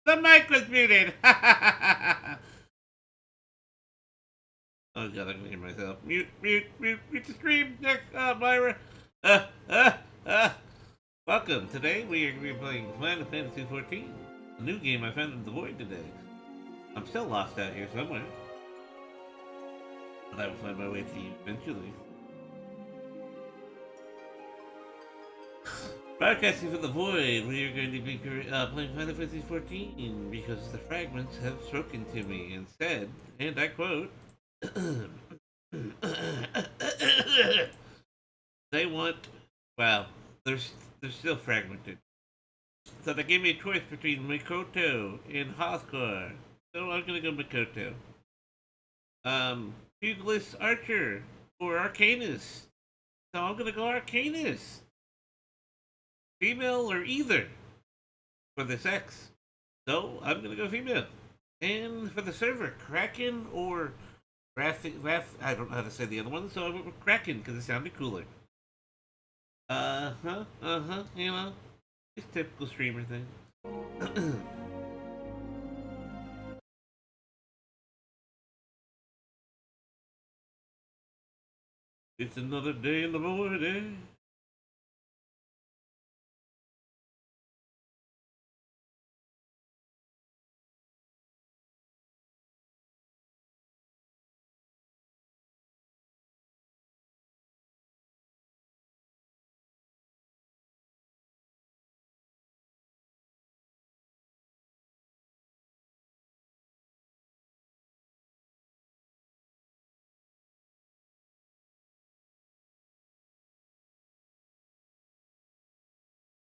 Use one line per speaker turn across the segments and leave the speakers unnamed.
The mic was muted. Oh god, I can hear myself. Mute the stream, Nick, Myra. Uh, uh, uh. Welcome. Today we are going to be playing Final Fantasy XIV, a new game I found in the void today. I'm still lost out here somewhere, but I will find my way to you eventually. Broadcasting from the void, we are going to be playing Final Fantasy XIV because the Fragments have spoken to me and said, and I quote, they want, well, they're still fragmented. So they gave me a choice between Mikoto and Hothkar. So I'm gonna go Mikoto. Pugilist Archer or Arcanist. So I'm gonna go Arcanist. Female or either for the sex. So I'm gonna go female. And for the server, Kraken or I don't know how to say the other one, so I went with Kraken because it sounded cooler. You know, it's typical streamer thing. It's another day in the morning.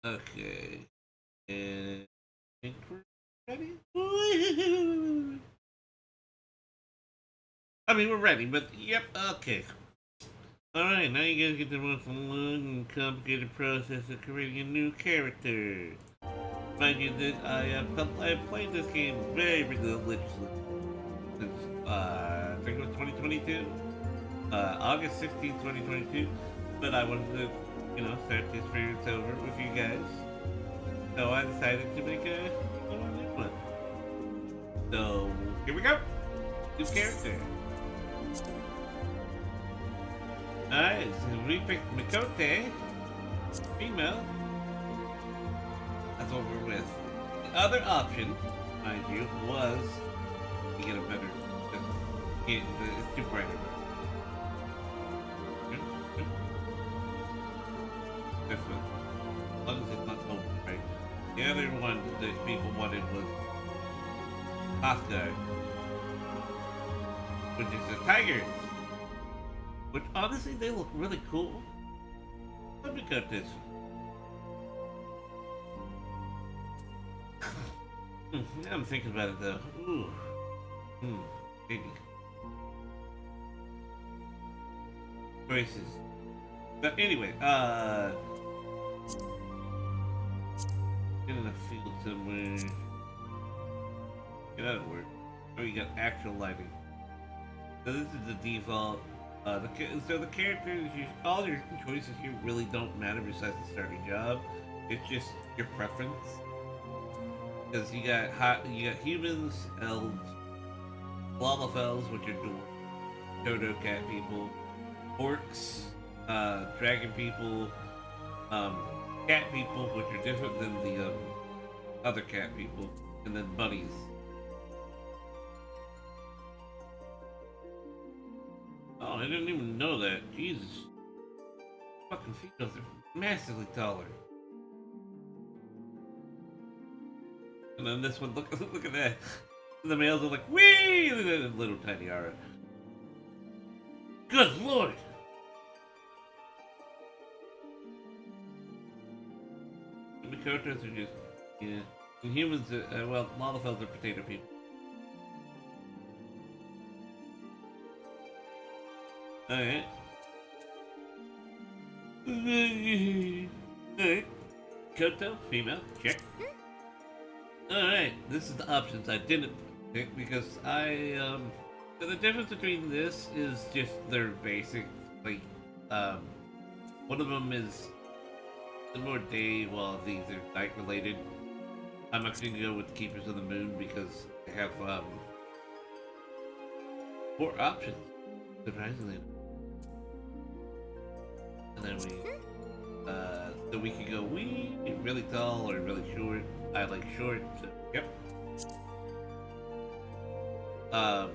Okay. And I think we're ready. I mean, we're ready, but yep, okay. Alright, now you guys get the most long and complicated process of creating a new character. Mind you that I have played this game very religiously since, I think it was 2022? August 16th, 2022. But I wanted to, you know, start this experience over with you guys. So I decided to make a new one. So, here we go! New character. Alright, so we picked Mikote, female. That's what we're with. The other option, mind you, was to get a better. It's too bright. This one. As long as it's not so bright. The other one that people wanted was Oscar, which is a tiger. Which honestly, they look really cool. Let me cut this. Now I'm thinking about it though. Ooh. Maybe. Choices. But anyway, get in a field somewhere. Get out of work. Oh, you got actual lighting. So this is the default. So the characters, all your choices here really don't matter besides the starting job. It's just your preference. Because you got humans, elves, Lalafels, which are dwarves, Dodo cat people, orcs, dragon people, cat people, which are different than the other cat people, and then bunnies. Oh, I didn't even know that. Jesus. Fucking females are massively taller. And then this one, look at that. The males are like, wee! Little tiny aura. Good lord! The Mikotos are just, yeah. And humans, well, Lalafels are potato people. Alright. Alright. Koto, female, check. Alright, this is the options I didn't pick because so the difference between this is just their basic, like, one of them is more day while these are night related. I'm actually gonna go with Keepers of the Moon because they have more options, surprisingly. And then so we could go really tall or really short. I like short, so yep. Now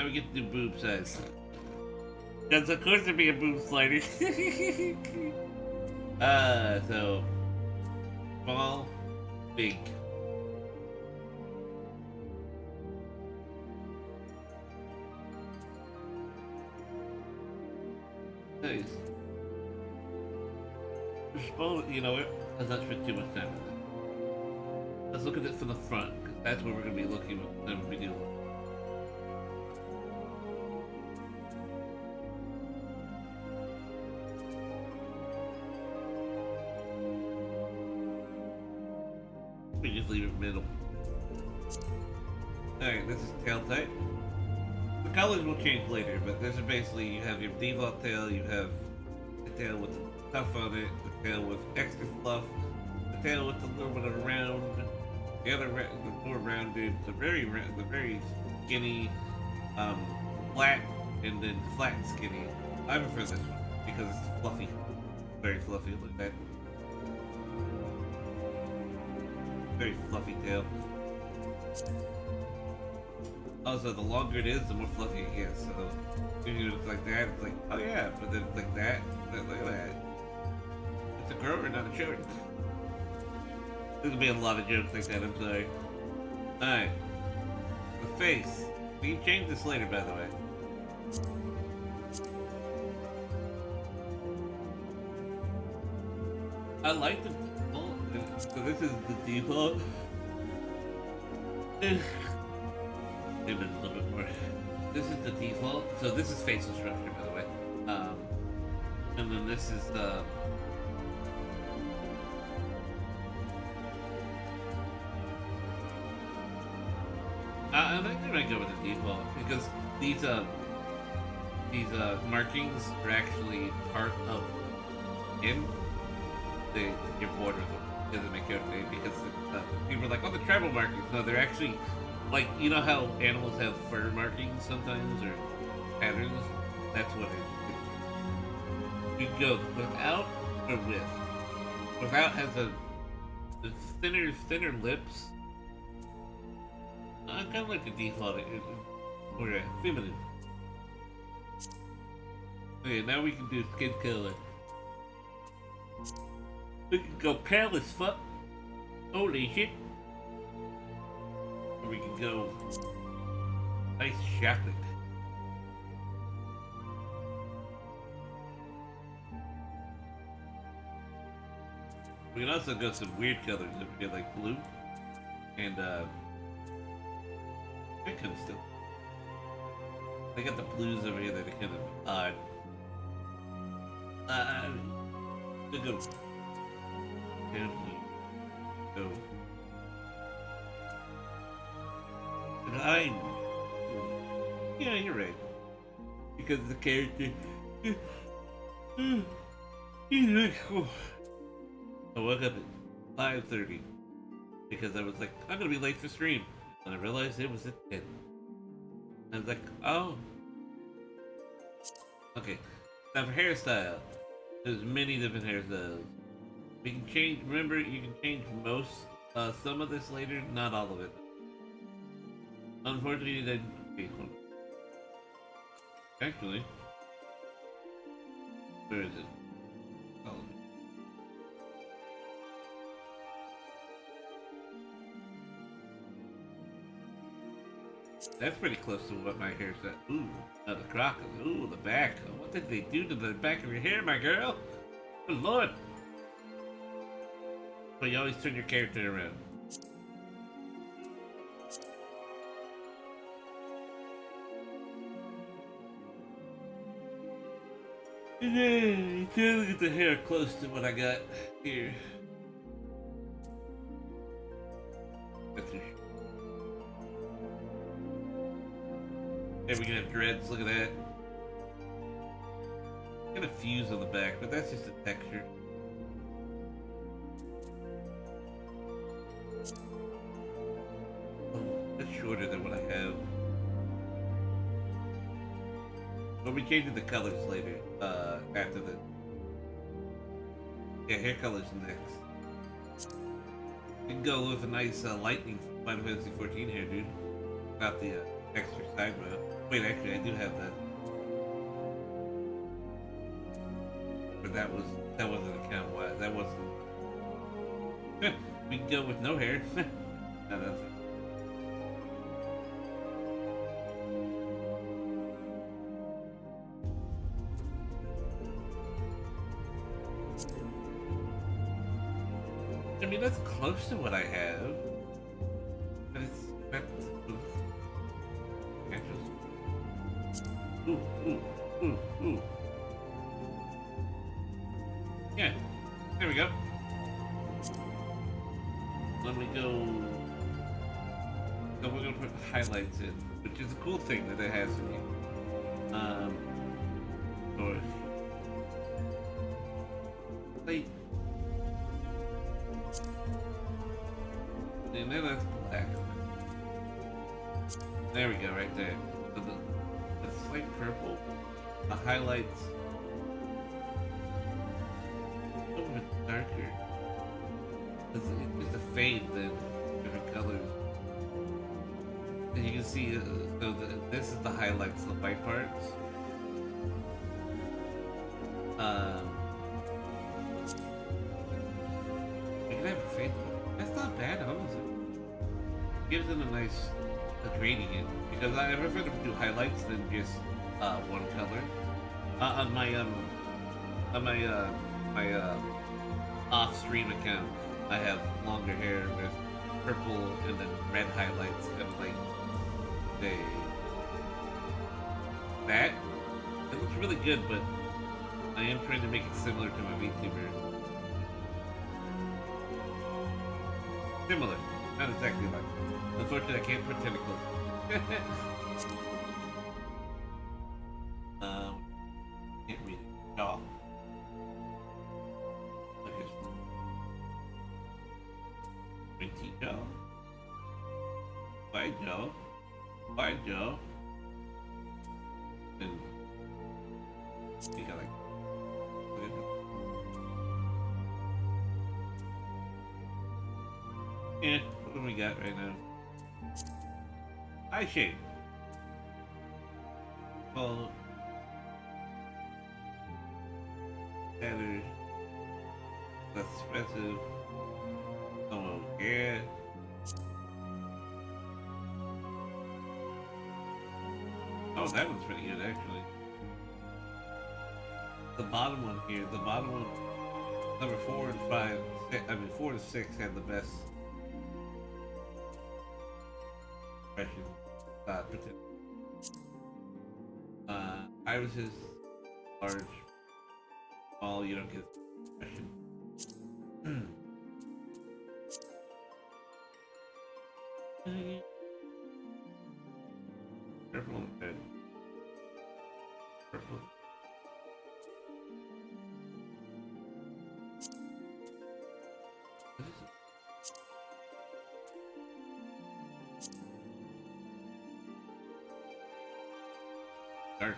we get to do boob size. Because of course there'd be a boob slider. So small, big. Nice. Small, you know what? Let's not spend too much time with it. Let's look at it from the front, because that's where we're going to be looking when we do. We just leave it middle. Alright, this is tail type. The colors will change later, but this is basically, you have your default tail, you have the tail with the stuff on it, the tail with extra fluff, the tail with a little bit of round, the other the more rounded, the very skinny, flat, and then flat and skinny. I prefer this one because it's fluffy, very fluffy. Look at that, very fluffy tail. Also, the longer it is, the more fluffy it gets. So if you look like that, it's like, oh yeah, but then it's like that, look at that. It's a grower, not a short. There's gonna be a lot of jokes like that, I'm sorry. Alright. The face. We can change this later, by the way. I like the default. So this is the default. Maybe a little bit more. This is the default. So this is facial structure, by the way. And then this is the. I think I might go with the default because these markings are actually part of you're bored with them. It doesn't make it because people are like, oh, the tribal markings. No, they're actually. Like, you know how animals have fur markings sometimes, or patterns? That's what it is. You go without or with. Without has the thinner lips. I kind of like the default, or feminine. Okay, now we can do skin color. We can go pale as fuck. Holy shit. We can go nice chocolate. We can also go some weird colors if we get like blue and that kind of stuff. They got the blues over here that are kind of odd. Good go. Down here. Go. Yeah, you're right. Because the character, I woke up at 5:30 because I was like, I'm gonna be late for stream, and I realized it was at 10. I was like, oh, okay. Now for hairstyle, there's many different hairstyles. We can change. Remember, you can change some of this later, not all of it. Unfortunately, then. Okay, actually, where is it? Oh. That's pretty close to what my hair's at. Ooh, the crock. Ooh, the back. What did they do to the back of your hair, my girl? Good lord. But you always turn your character around. Look at the hair close to what I got here. There we can have dreads, look at that. Got a fuse on the back, but that's just a texture. shorter than what I have. We'll be changing the colors later, after the... Yeah, hair colors next. You can go with a nice, lightning from Final Fantasy 14 hair, dude. Without the, extra side row. Wait, actually, I do have that. But that wasn't account-wise. That wasn't... We can go with no hair. No, that's it. I mean, that's close to what I have. But it's... Ooh, ooh, ooh, ooh. Yeah, there we go. Let me go... So we're gonna put the highlights in, which is a cool thing that it has in here. Or... Like... And then that's black. There we go, right there. So the slight purple, the highlights a little bit darker. It's just a fade then, different colors. And you can see, so this is the highlights, the white parts. You can have a fade. That's not bad, honestly. Gives it a nice gradient, because I prefer to do highlights than just one color. On my off-stream account, I have longer hair with purple and then red highlights, kind of like that. It looks really good, but I am trying to make it similar to my VTuber. Similar, not exactly like. Unfortunately, I can't put tentacles. Can't read it. Oh. Okay. Pretty Joe. Bye, Joe. Bye, Joe. And you got like. Yeah, what do we got right now? Eye shape. Well, better, less expressive. Oh yeah. Oh, that one's pretty good actually. The bottom one here, the bottom one, number 4 and 5. I mean 4 and 6 had the best. Irises, large, small, you don't get expression. Purple and red. Purple. Dark.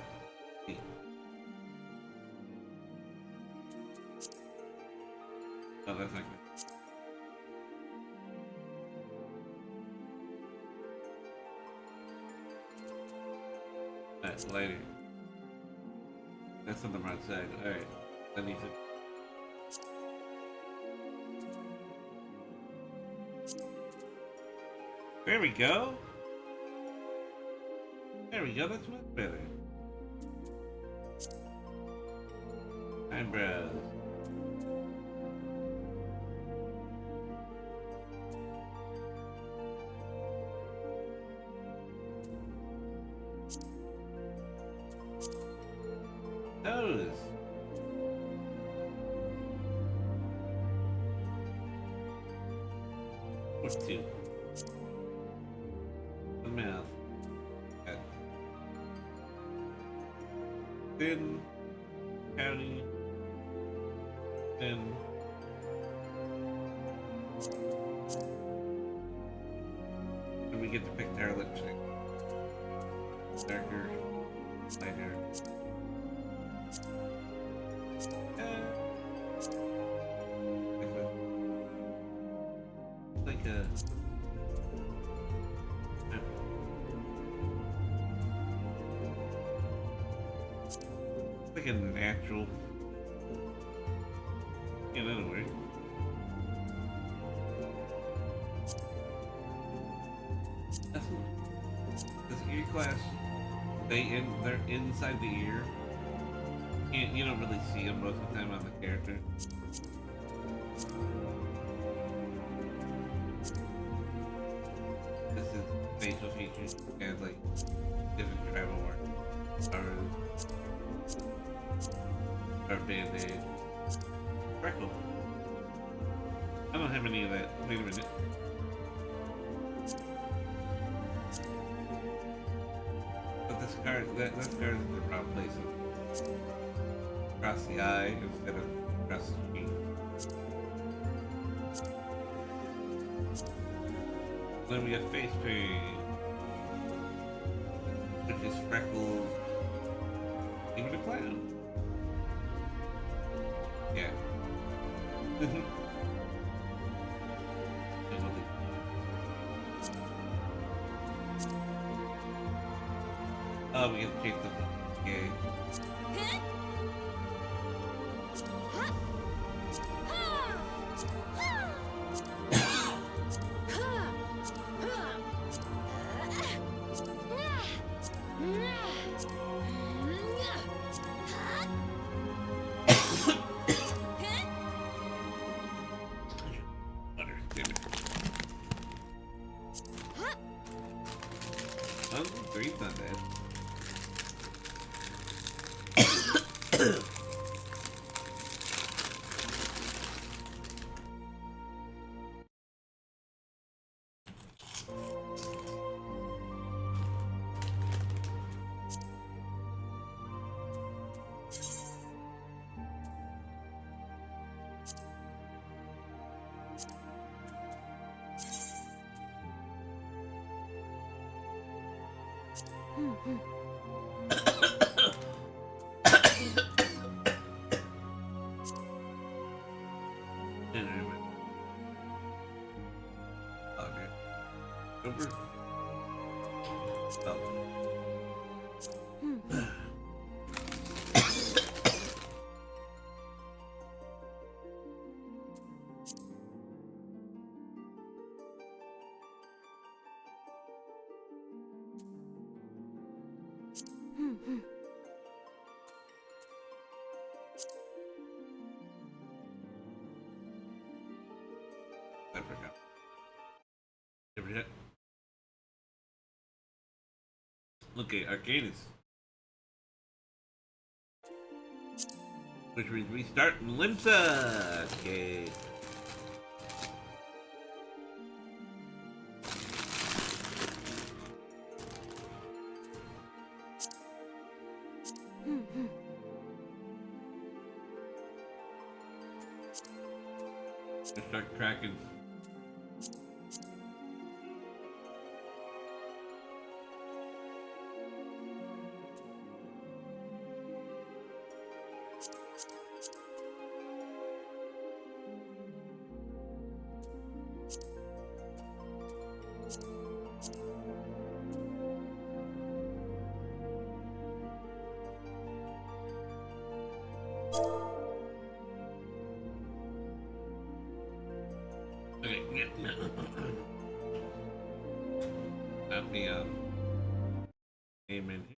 Oh, that's not good. That's lighter. That's on the right side. Alright. That needs it. There we go. There we go. That's much better. Eyebrows. Nose. What's 2? The mouth. Okay. Thin. County. Thin. And we we get to pick our lipstick. Darker, lighter. Like a natural, in other words. This ear class, they're inside the ear. You don't really see them most of the time on the character. This is facial features and like different travel marks or band-aid. Freckle. I don't have any of that. Wait a minute. But this card, that card is in the wrong place. Across the eye instead of across the cheek. Then we have face paint, which is freckles, even a clown. Yeah. Oh, we can take the gay. Three's not bad. Okay, Arcanus. Which means we start in Limsa. Okay. Let's start cracking. Okay, yeah. Let me name in here.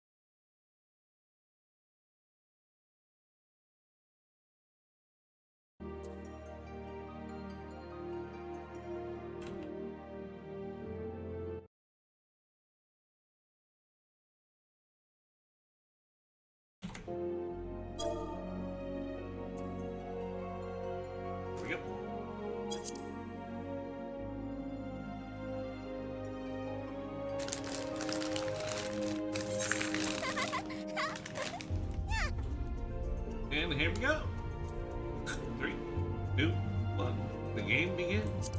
Here we go. And here we go. 3, 2, 1. The game begins.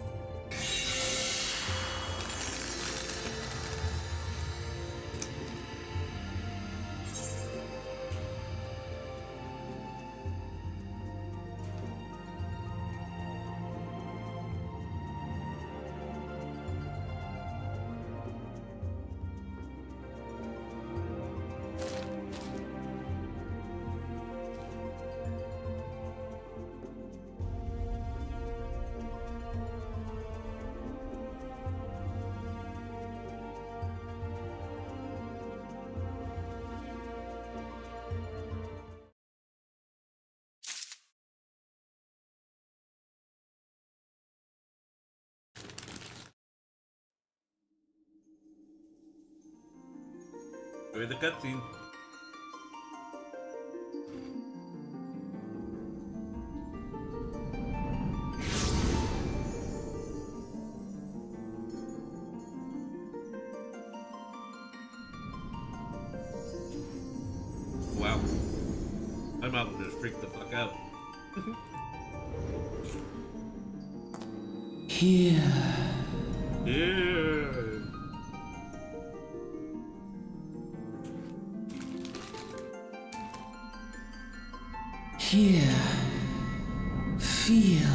Enjoy the cutscene. Wow. My mom just freaked the fuck out.
Here.
Yeah.
Here. Feel.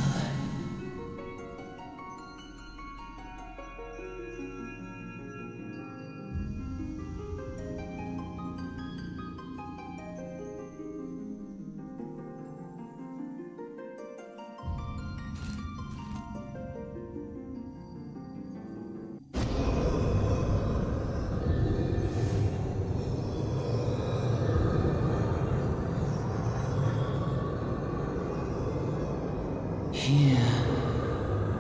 Here.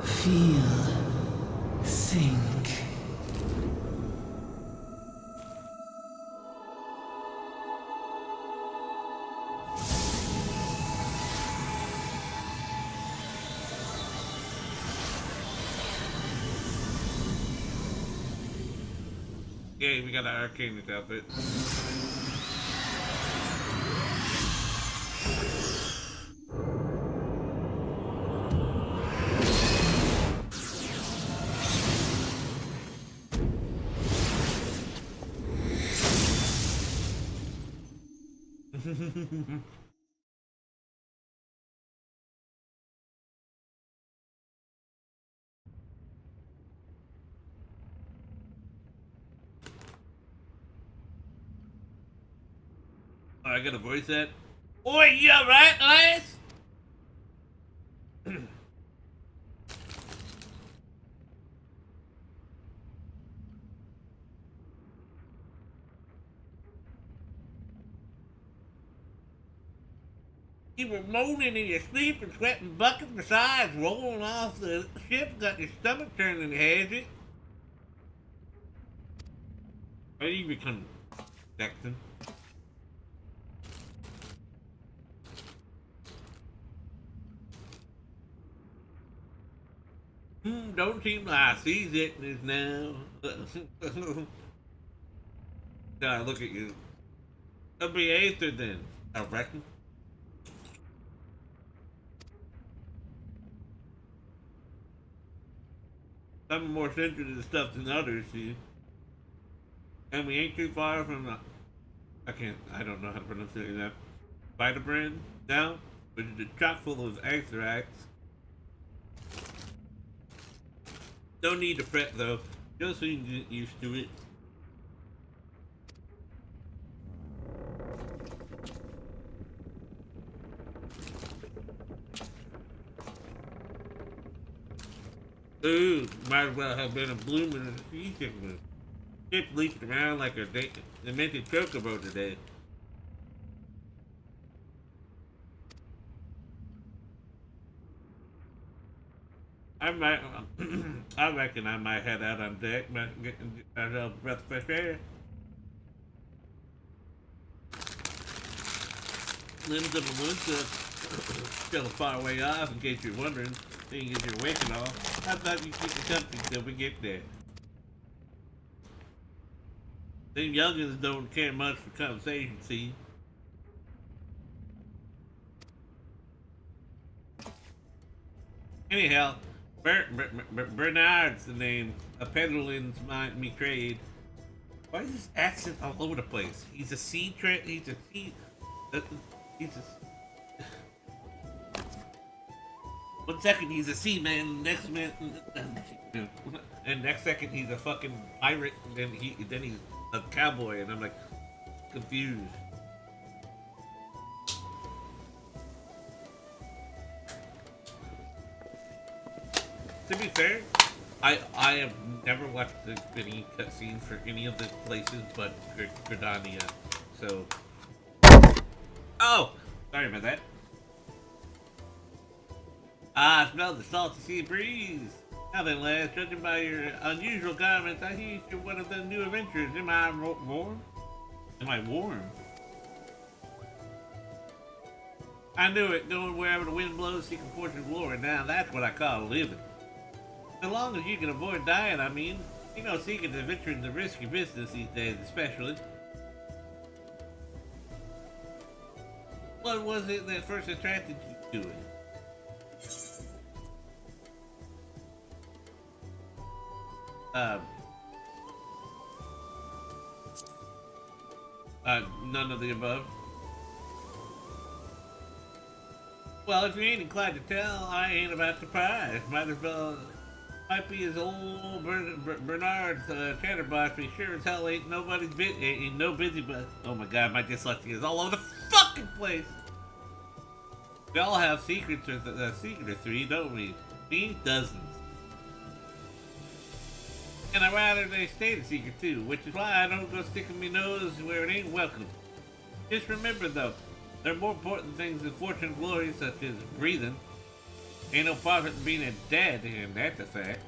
Feel. Think.
Yeah, we got an arcane outfit. Oh, I gotta voice that. Oi, yeah, right, lads? You were moaning in your sleep and sweating buckets besides rolling off the ship, got your stomach turning, has it? How do you become Jackson? Don't seem like seasickness now. Now look at you. I'll be Aether then, I reckon. Some are more sensitive to stuff than others, see. And we ain't too far from the... I don't know how to pronounce it now. Vitabrand now, which is chock full of extracts. Don't need to fret though, just so you can get used to it. Ooh, might as well have been a blooming seasickness. Ship leaked around like a demented chocobo today. I might, I reckon I might head out on deck, get myself a breath of fresh air. Limbs of the woods still a far way off, in case you're wondering, seeing as you're awake and all. I thought you'd keep the company till we get there. Them youngins don't care much for conversation, see? Anyhow, Bernard's the name. A peddlin's me trade. Why is this accent all over the place? He's a sea trade. He's a sea. He's a. One second he's a seaman, next man, and next second he's a fucking pirate, and then he's a cowboy, and I'm like confused. To be fair, I have never watched any cutscenes for any of the places but Gridania, so. Oh, sorry about that. I smell the salty sea breeze. Now then, lads, judging by your unusual garments, I hear you're one of the new adventurers. Am I warm? Am I warm? I knew it, going wherever the wind blows, seeking fortune and glory. Now that's what I call living. So long as you can avoid dying, I mean. You know, seeking adventure is a risky business these days, especially. What was it that first attracted you to it? None of the above. Well, if you ain't inclined to tell, I ain't about to pry. Might be as old Bernard Chatterbox, but sure as hell ain't no busy, but oh my god, my dyslexia is all over the fucking place. We all have secrets, or a secret or three, don't we? Me, dozens. And I'd rather they stay the secret too, which is why I don't go sticking my nose where it ain't welcome. Just remember though, there are more important things than fortune and glory, such as breathing. Ain't no profit in being a dead, and that's a fact.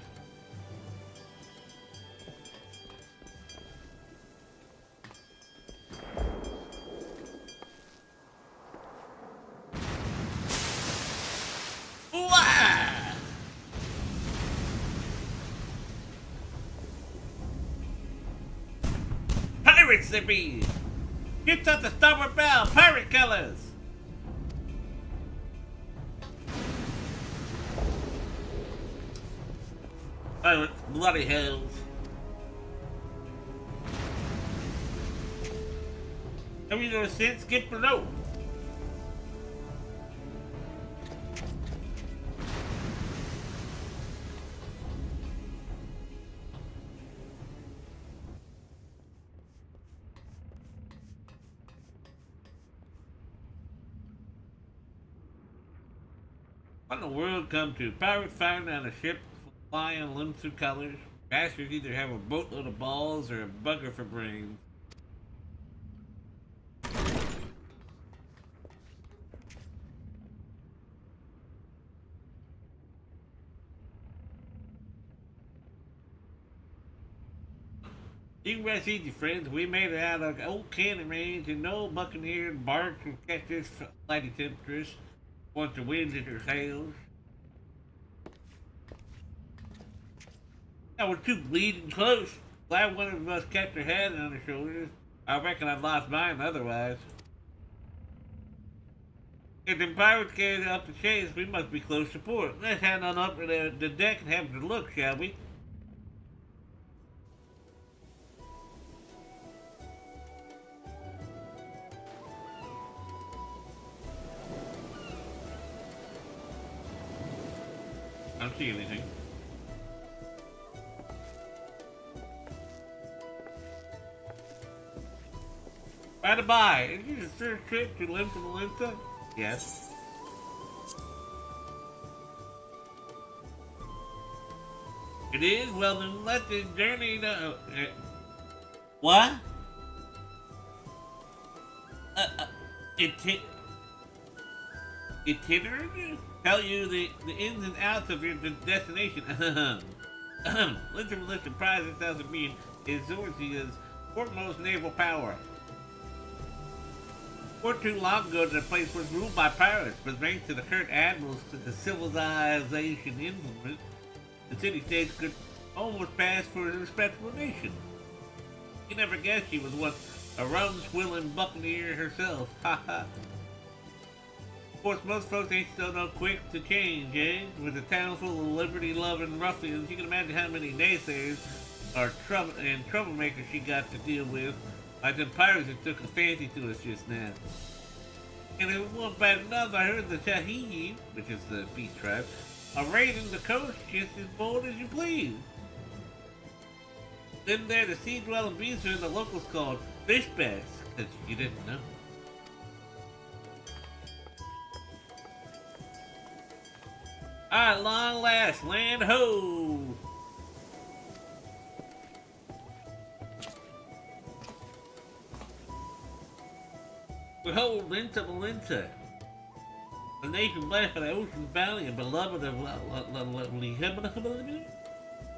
Wah! Pirates there be! Get up the starboard bow, pirate colors! Pirates, bloody hells. Have you no sense? Get below. What in the world come to? Pirates firing on a ship flying limited colors. Bastards either have a boatload of balls or a bugger for brains. You can rest easy, friends. We made it out of old cannon range, and no buccaneer barks can catch this flighty temperatures once the wind's at their sails. Now we're too bleeding close. Glad one of us kept her head on her shoulders. I reckon I've lost mine otherwise. If the pirates get up the chase, we must be close to port. Let's head on up to the deck and have a look, shall we? I don't see anything. By the by, is this the third trip to Linta? Yes. It is? Well then let the journey what? Itinerary? Tell you the ins and outs of your destination. Linta Melissa prides itself on being Azorzia's foremost naval power. Before too long ago, the place was ruled by pirates, but thanks to the current admirals to the civilization influence, the city-states could almost pass for a respectable nation. You never guessed she was once a rum-swilling buccaneer herself. Ha ha. Of course, most folks ain't still no quick to change, eh? With a town full of liberty-loving ruffians, you can imagine how many naysayers or troublemakers she got to deal with. Like them pirates that took a fancy to us just now. And if it wasn't bad enough, I heard the Shaheen, which is the beast tribe, are raiding the coast just as bold as you please. Then there, the sea-dwelling beasts are in the locals called fish bats, because you didn't know. At long last, land ho! Behold, Linta, a nation blessed by the ocean's bounty and beloved of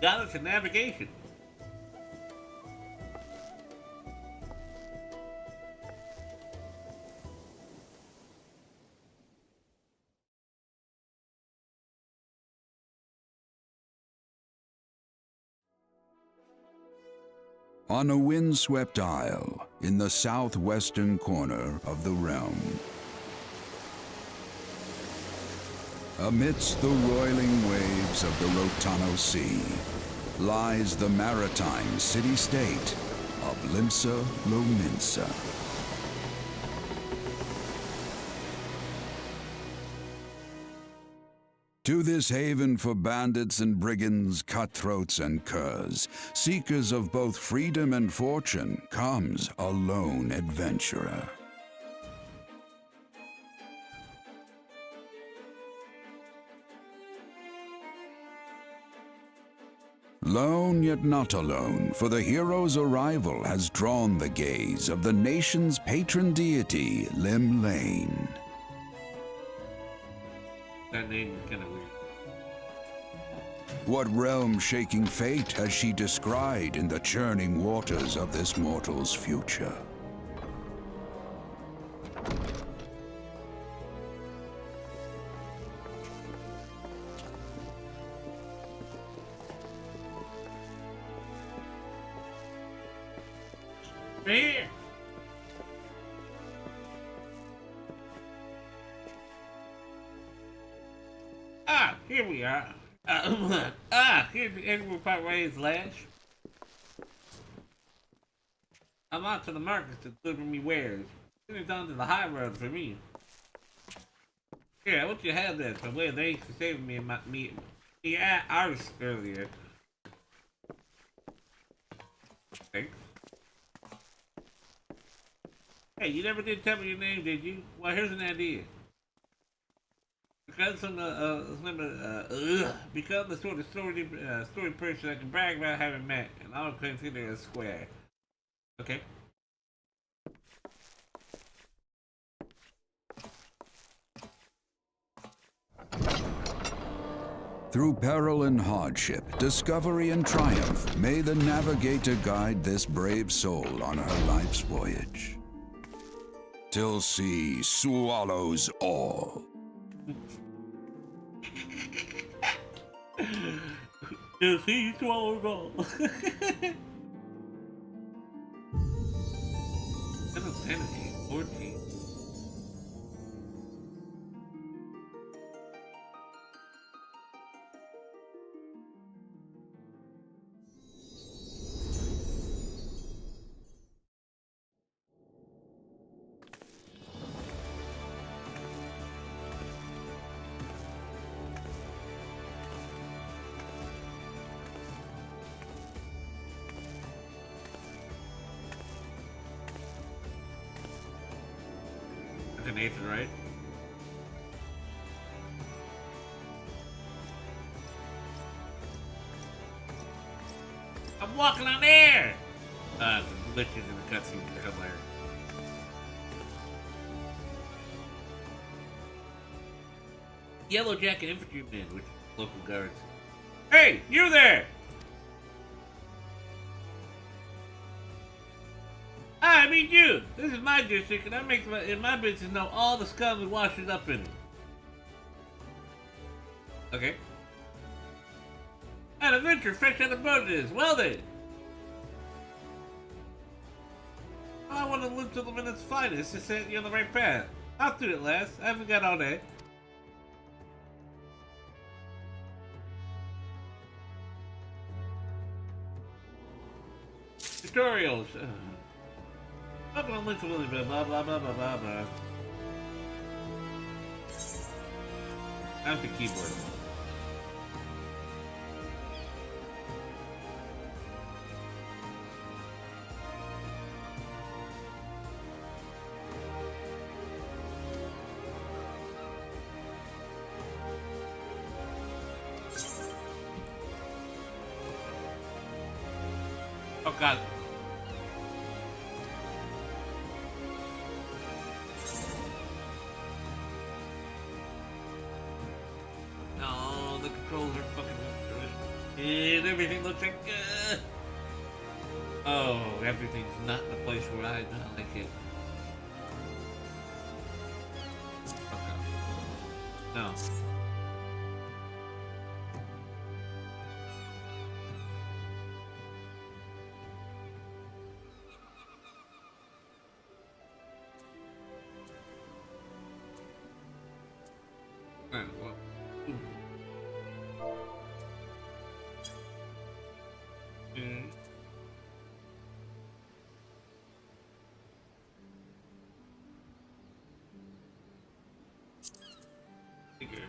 goddess of navigation.
On a windswept isle in the southwestern corner of the realm, amidst the roiling waves of the Rotano Sea, lies the maritime city-state of Limsa Lominsa. To this haven for bandits and brigands, cutthroats and curs, seekers of both freedom and fortune, comes a lone adventurer. Lone yet not alone, for the hero's arrival has drawn the gaze of the nation's patron deity, Lim Lane.
That name is kind of weird.
What realm-shaking fate has she descried in the churning waters of this mortal's future?
Here. Here we are. Here's the animal part raised lash. I'm out to the market to deliver me wares. Send it down to the high road for me. Here, I want you to have that. For way, thanks for saving me and me ours earlier. Thanks. Hey, you never did tell me your name, did you? Well, here's an idea. Become the sort of story person I can brag about having met, and I'll consider a square. Okay.
Through peril and hardship, discovery and triumph, may the navigator guide this brave soul on her life's voyage. Till sea swallows all.
Till sea swallows all. Final Fantasy 14. Nathan, right? I'm walking on air! The glitches in the cutscenes are hilarious. Yellow Jacket Infantryman, which is local guards. Hey, you there! I mean you! This is my district, and I make in my business know all the scum that washes up in it. Okay. An adventure fresh out of boat it is. Well then. I want to live to the minute's finest to set you on the right path. I'll do it, lass. I haven't got all day. Tutorials. I'm gonna link to Willy blah blah blah blah blah blah blah. Out the keyboard. Oh god. No, the controls are fucking and everything looks like oh, everything's not in the place where I like it. Okay. No. Alright, well. Ooh. Mm. Figure.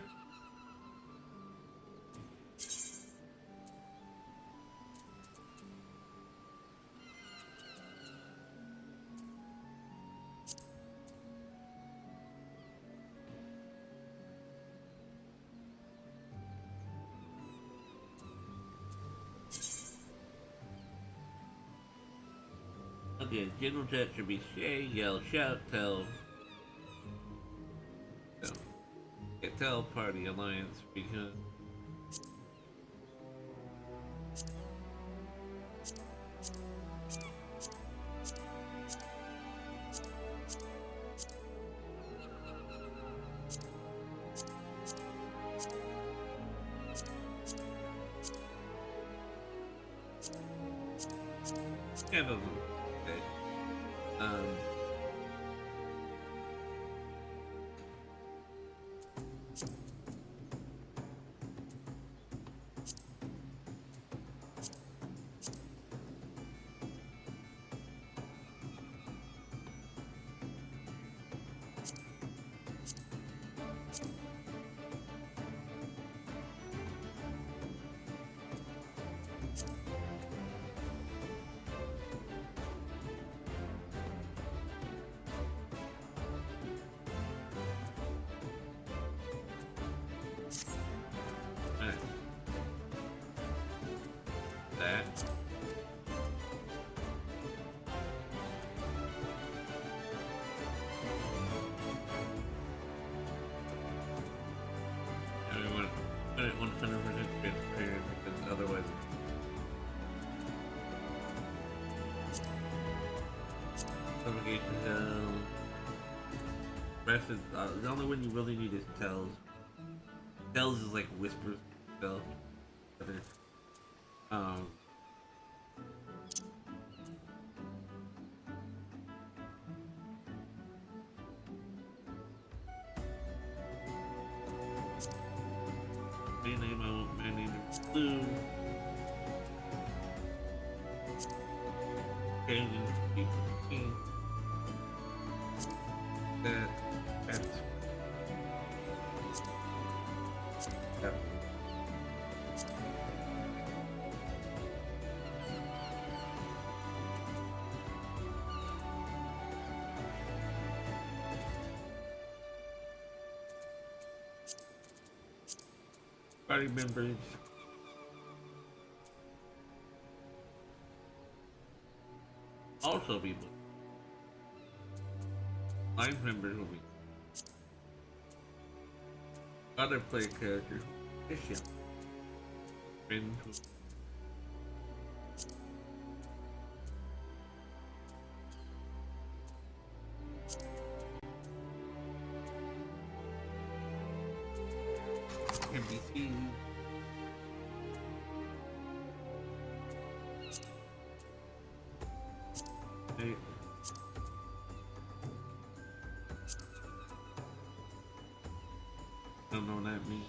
Okay, general chat should be say, yell, shout, tell. No. Can't tell party alliance because it doesn't. Okay. Alright. That. Everyone put it 100% transparent because otherwise suffocation hell. Rest is the only one you really need is tells. Tells is like whispers spell. Um rename I won't rename it blue. Changing people. That's that. Party members. Also people. Line members will be other player characters. Issue. Friends will NPC. Hey. Don't know what that means.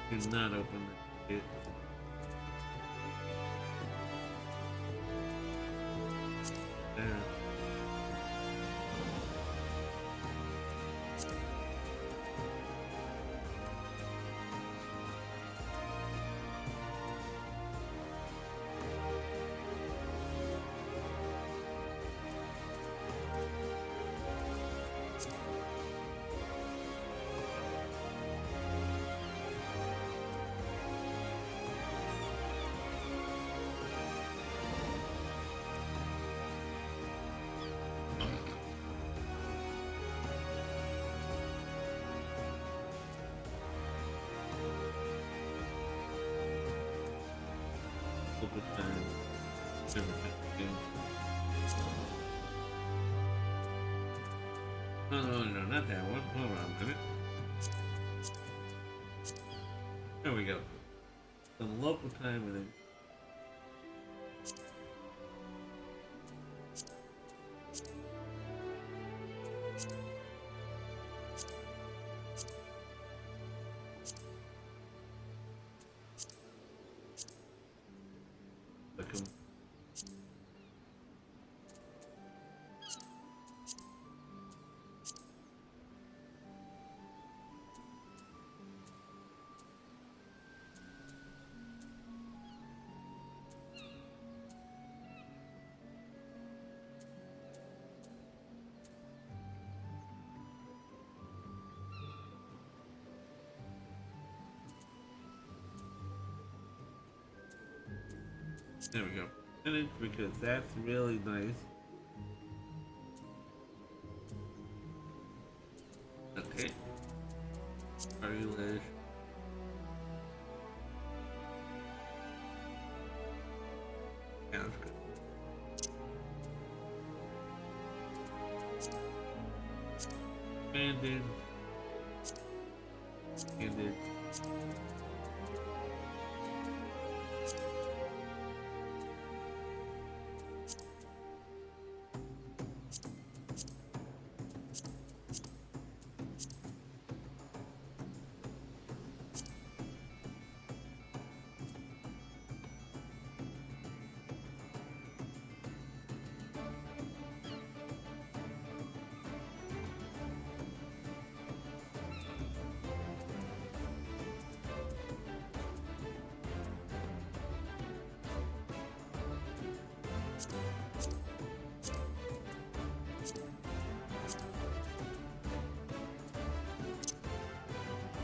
Do not open it. there. Local time. No, not that one. Hold on a minute. There we go. The local time and then. There we go. Finish because that's really nice. Okay. Cartilage. Yeah, that's good. Banded. Banded.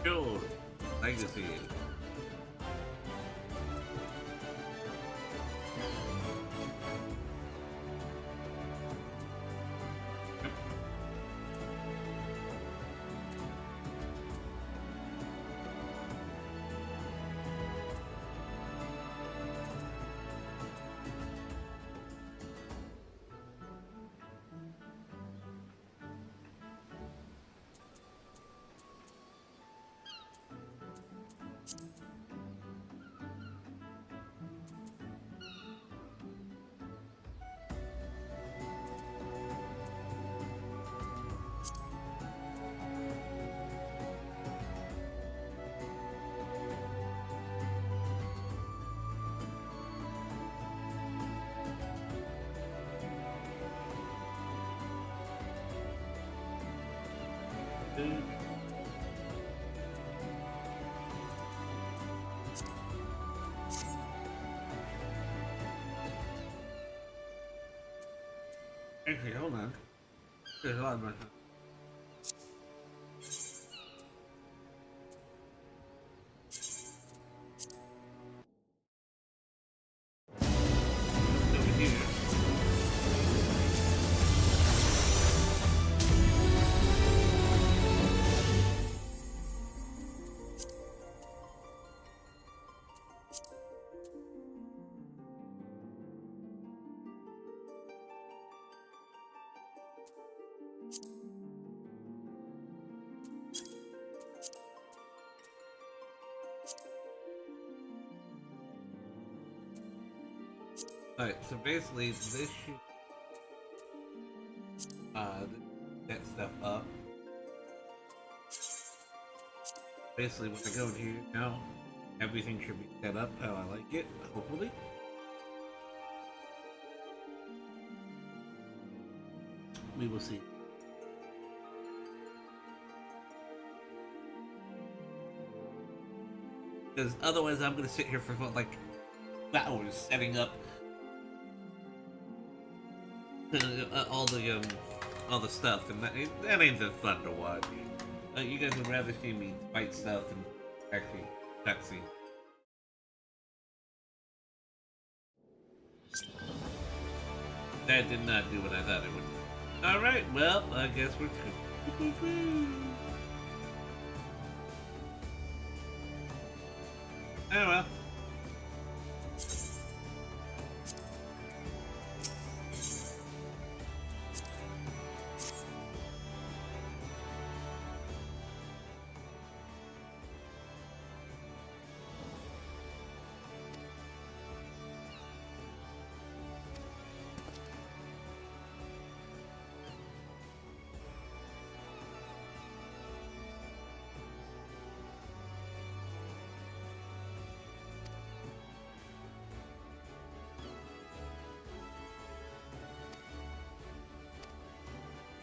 Sure. Legacy. Actually, hold on. There's a lot of my time. Over here. Alright, so basically this should set stuff up. Basically when I go in here now, everything should be set up how I like it, hopefully. We will see. Because otherwise, I'm gonna sit here for like hours setting up all the stuff, and that ain't that fun to watch. You guys would rather see me fight stuff and actually cutscene. That did not do what I thought it would. All right, well, I guess we're through. Oh well.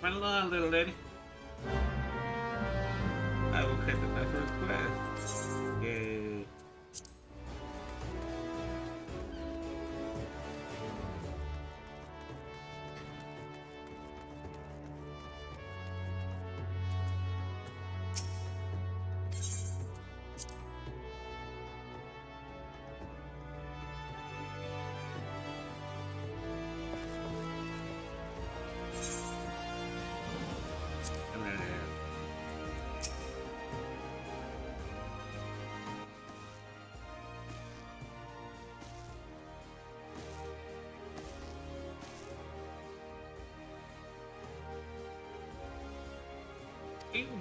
Run along, little lady. I will catch up my first quest. Yay.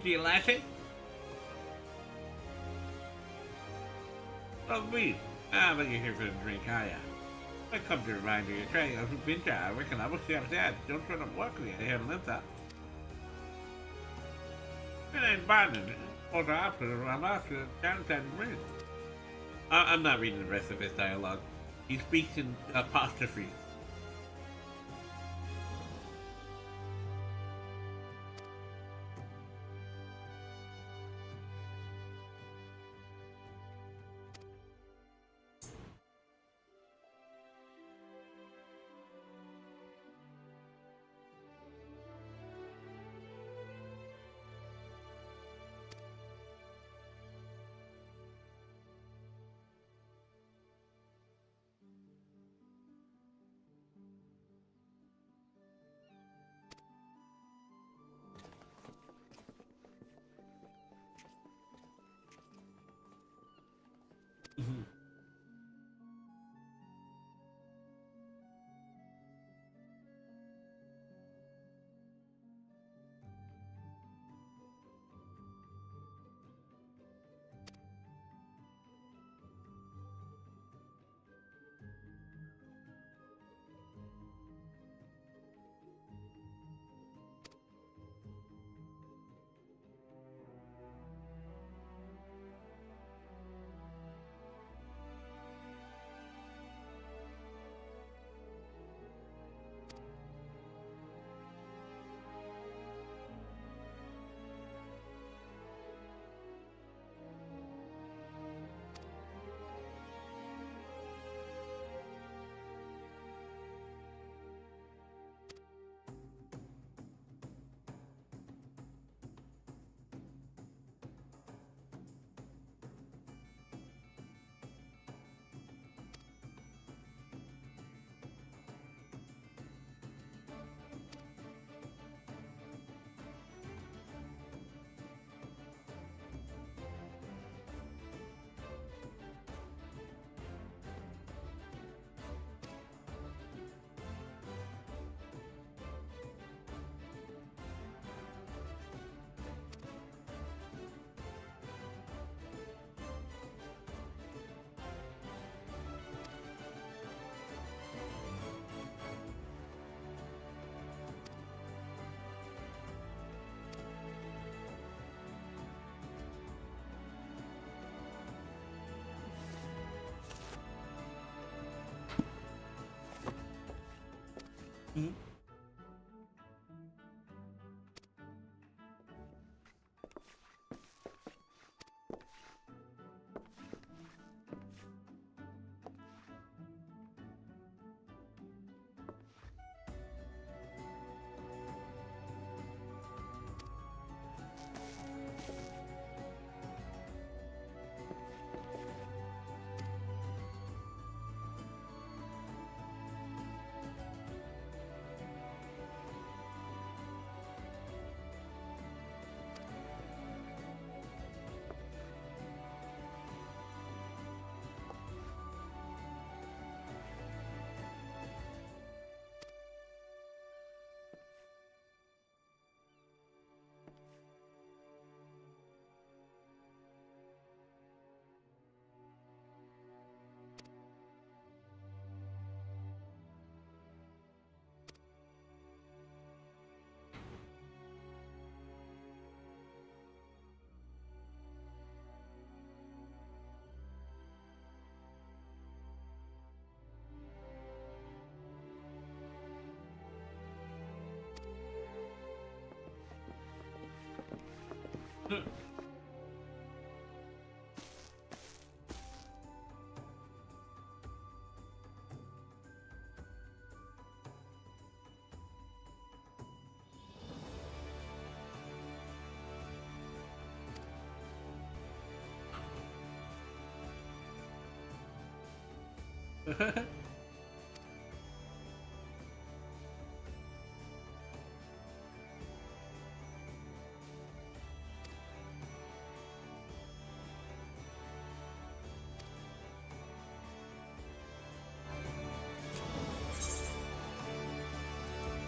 Do you like it? Oh, me. But you're here for a drink, are ya? I come to remind you, you're trying to adventure. I reckon I will see outside. Don't try to walk with you. I have lived that. It ain't bad, is it? Or the opposite of I'm after downside of read. I'm not reading the rest of his dialogue. He speaks in apostrophes.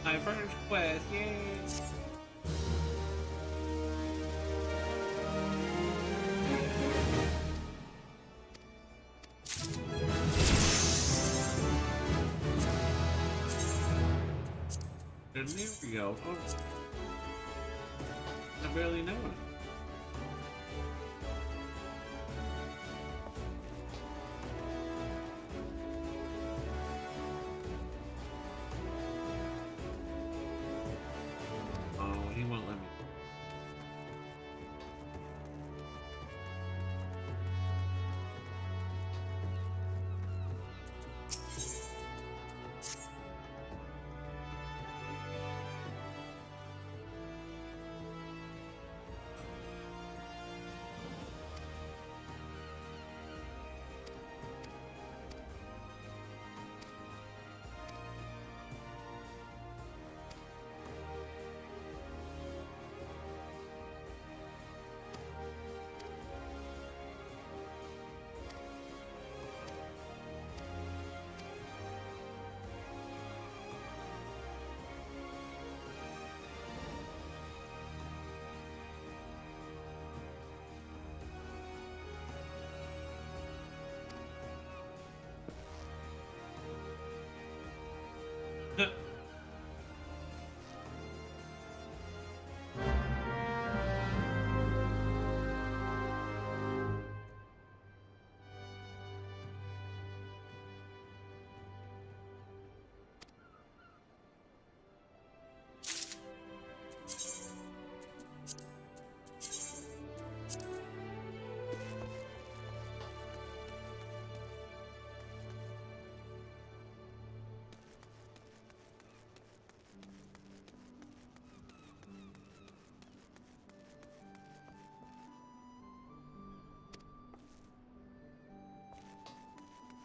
My first quest, yay! And there we go. Oh. I barely know it. Oh, he won't let me.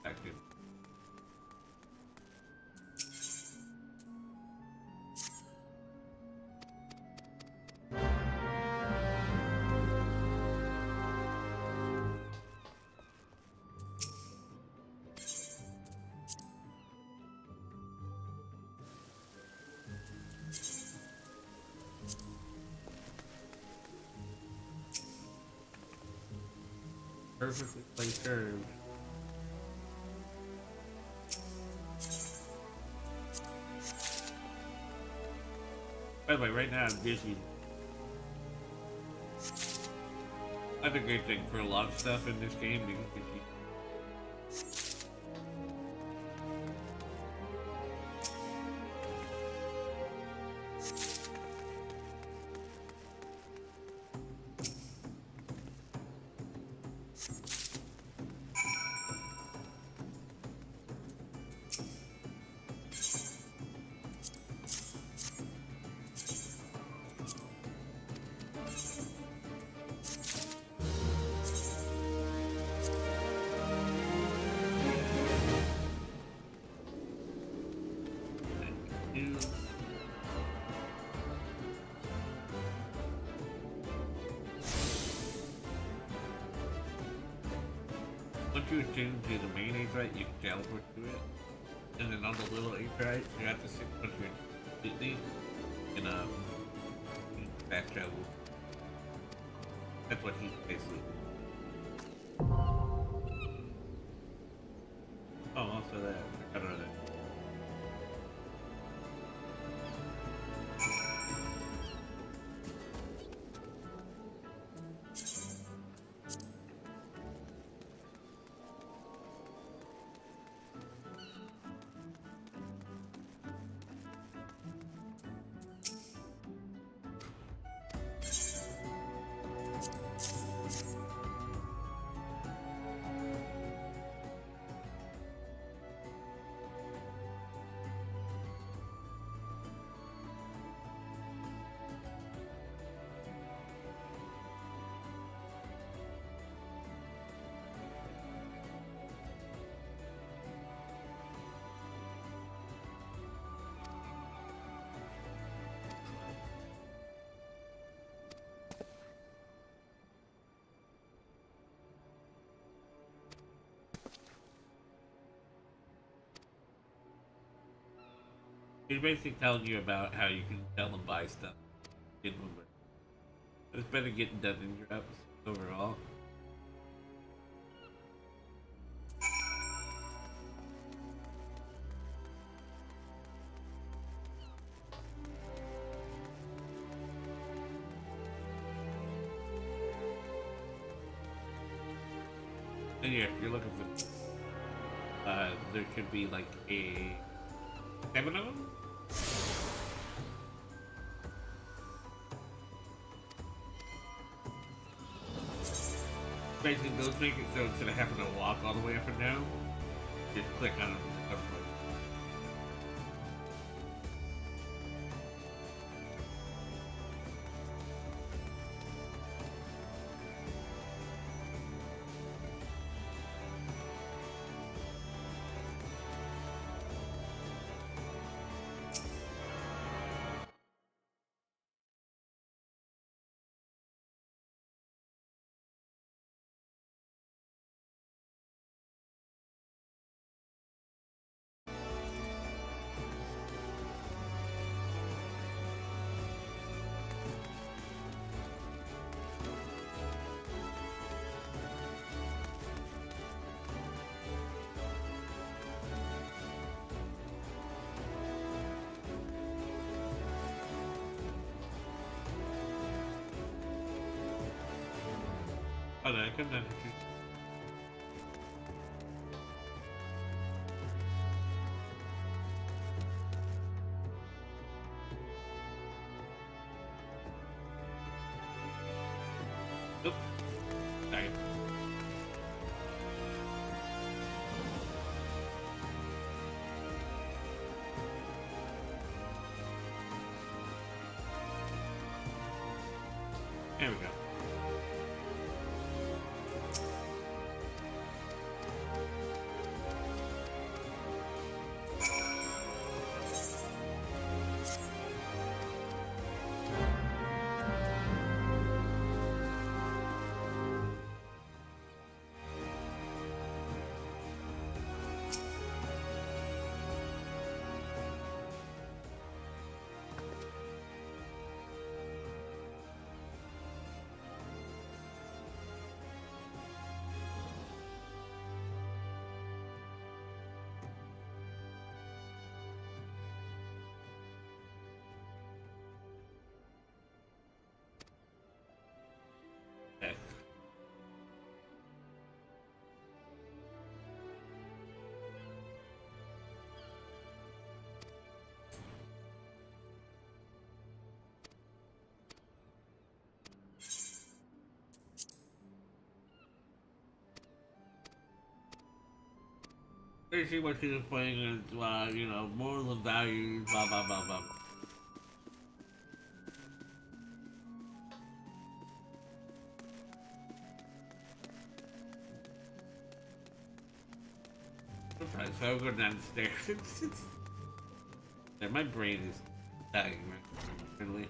Active. Perfectly placed curve. By the way, right now I'm busy. That's a great thing for a lot of stuff in this game. You can keep. Once you attune to the main Aetheryte, you can teleport to it. And then on the little Aetheryte, you have to sit once you're completely in a fast travel. That's what he's basically. Oh, also that. I don't know that. He's basically telling you about how you can sell and buy stuff in Uber. It's better getting done in your episode overall. And yeah, if you're looking for, there should be like a 7 of them. Basically, those make it so instead of having to walk all the way up and down, just click on them. Oh, no, I couldn't have it. Nope. Sorry. There we go. Okay. Basically, what she was playing is, you know, moral and values, blah blah blah blah. Right, so I'll go downstairs. Yeah, my brain is dying, right? Really.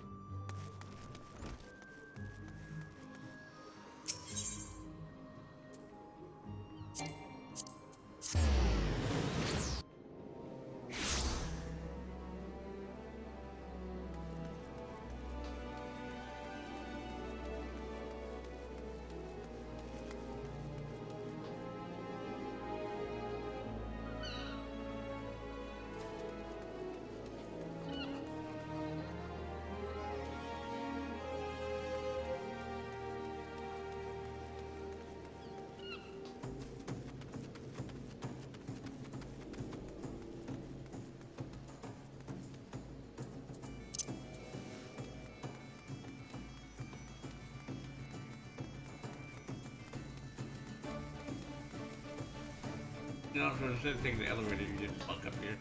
You know, so instead of taking the elevator, you just fuck up here.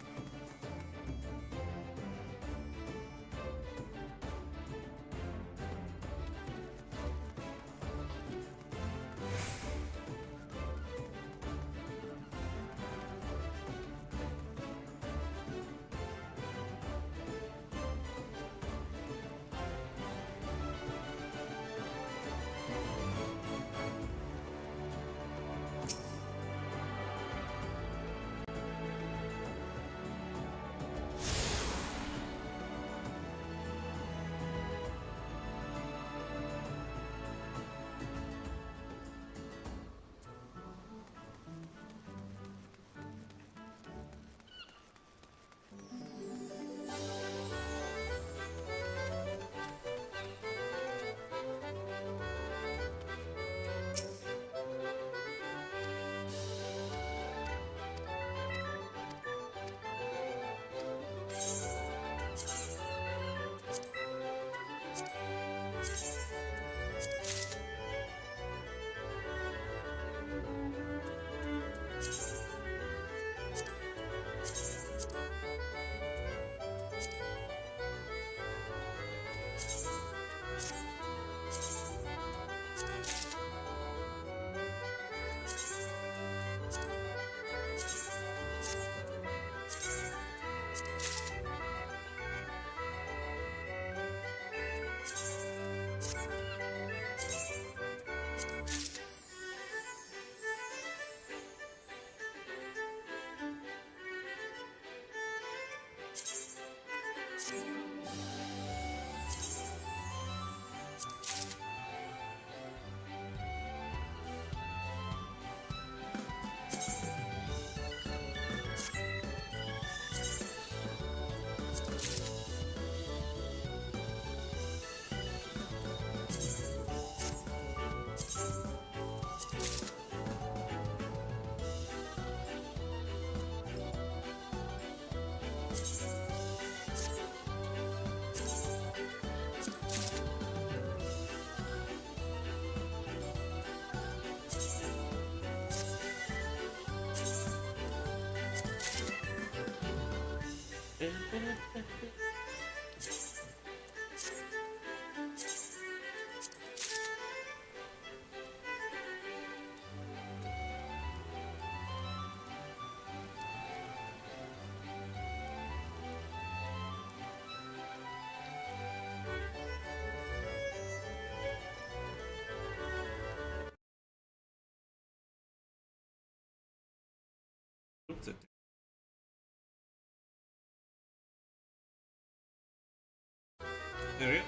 Oops, there we go.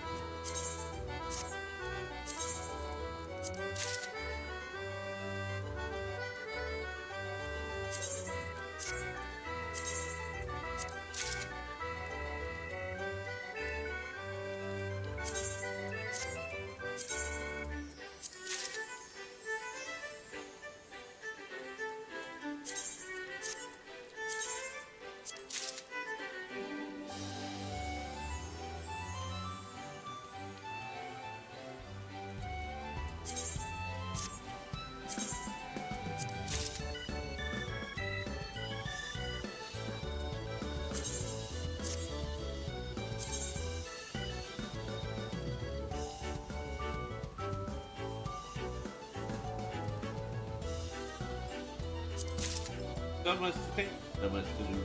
Not much to think, not much to do.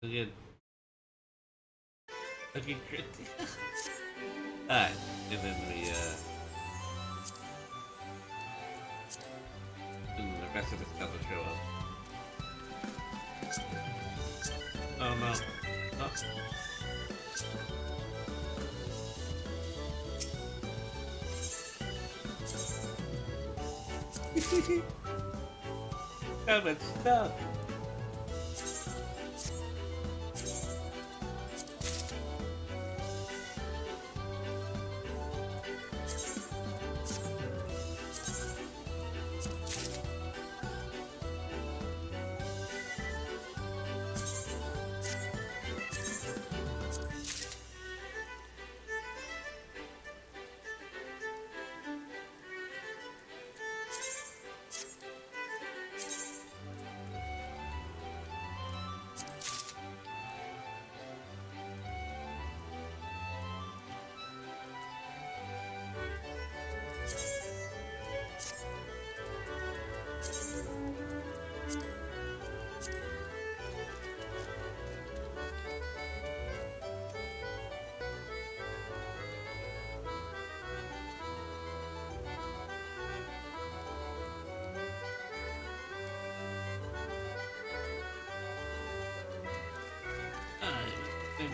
Again. Okay, great. Alright, and then and the rest of the stuff will show up. Oh no. Oh. How much stuff?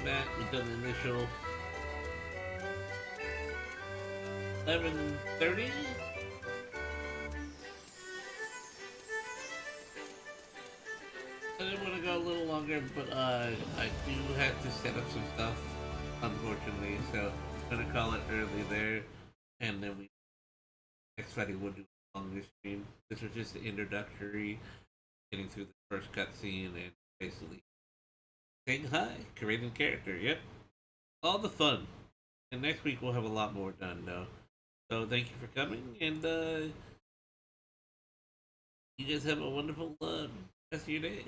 That we've done the initial 11:30. I didn't want to go a little longer, but I do have to set up some stuff, unfortunately. So I'm gonna call it early there, and then next Friday we'll do a longer stream. This was just the introductory, getting through the first cutscene and basically saying hi, creating character. Yep. All the fun. And next week we'll have a lot more done though. So thank you for coming, and you guys have a wonderful rest of your day.